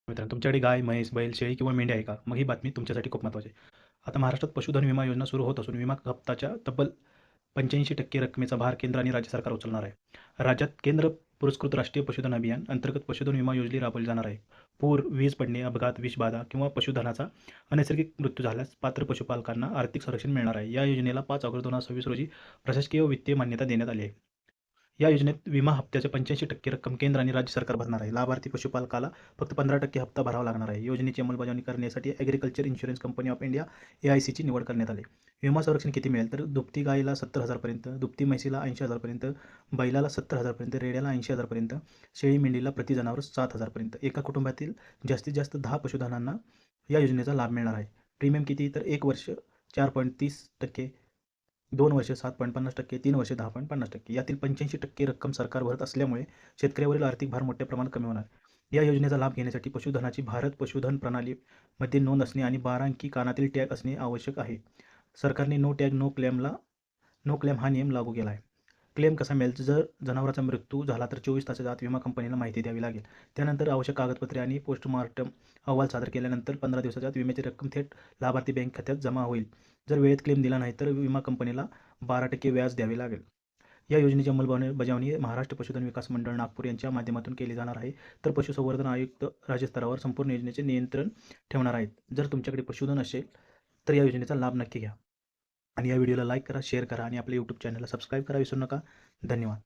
मित्रांनो, तुमच्याकडे गाय, म्हैस, बैल, शेळी किंवा मेंढी आहे का? मग ही बातमी तुमच्यासाठी खूप महत्त्वाची आहे. आता महाराष्ट्रात पशुधन विमा योजना सुरू होत असून विमा हप्ताच्या तब्बल 85% रकमेचा भार केंद्र आणि राज्य सरकार उचलणार आहे. राज्यात केंद्र पुरस्कृत राष्ट्रीय पशुधन अभियान अंतर्गत पशुधन विमा योजना राबवली जाणार आहे. पूर, वीज पडणे, अपघात, विषबाधा किंवा पशुधनाचा अनैसर्गिक मृत्यू झाल्यास पात्र पशुपालकांना आर्थिक संरक्षण मिळणार आहे. या योजनेला 5 ऑगस्ट 2026 रोजी प्रशासकीय व वित्तीय मान्यता देण्यात आली आहे. या योजनेत विमा हप्त्याचे 85% रक्कम केंद्र आणि राज्य सरकार भरणार आहे. लाभार्थी पशुपालकाला फक्त 15% हप्ता भरावा लागणार आहे. योजनेची अंमलबजावणी करण्यासाठी agriculture insurance company of India AICची निवड करण्यात आली. विमा संरक्षण किती मिळेल? तर दुभती गायीला 70,000 पर्यंत, दुभती म्हैसीला 80,000 पर्यंत, बैलाला 70,000 पर्यंत, रेड्याला 80,000 पर्यंत, शेळी मेंढीला प्रति जनावर 7,000 पर्यंत. एका कुटुंबातील जास्तीत जास्त 10 पशुधनांना या योजनेचा लाभ मिळणार आहे. प्रीमियम किती? तर 1 वर्ष 4.30%, 2 वर्षे 7.50%, 3 वर्षे 10.50%. यातील 85% रक्कम सरकार भरत असल्यामुळे शेतकऱ्यावरील आर्थिक भार मोठ्या प्रमाणात कमी होणार. या योजनेचा लाभ घेण्यासाठी पशुधनाची भारत पशुधन प्रणालीमध्ये नोंद असणे आणि 12 अंकी कानातील टॅग असणे आवश्यक आहे. सरकारने नो टॅग नो क्लेम हा नियम लागू केला आहे. क्लेम कसा मिळेल? जर जनावरांचा मृत्यू झाला तर 24 तासाच्या आत विमा कंपनीला माहिती द्यावी लागेल. त्यानंतर आवश्यक कागदपत्रे आणि पोस्टमॉर्टम अहवाल सादर केल्यानंतर 15 दिवसाच्या आत विम्याची रक्कम थेट लाभार्थी बँक खात्यात जमा होईल. जर वेळेत क्लेम दिला नाही तर विमा कंपनीला 12% व्याज द्यावे लागेल. या योजनेची अंमलबजावणी महाराष्ट्र पशुधन विकास मंडळ नागपूर यांच्या माध्यमातून केली जाणार आहे. तर पशुसंवर्धन आयुक्त राज्यस्तरावर संपूर्ण योजनेचे नियंत्रण ठेवणार आहेत. जर तुमच्याकडे पशुधन असेल तर या योजनेचा लाभ नक्की घ्या. आणि या व्हिडिओला लाईक करा, शेअर करा आणि आपल्या यूट्यूब चॅनलला सबस्क्राईब करा विसरू नका. धन्यवाद.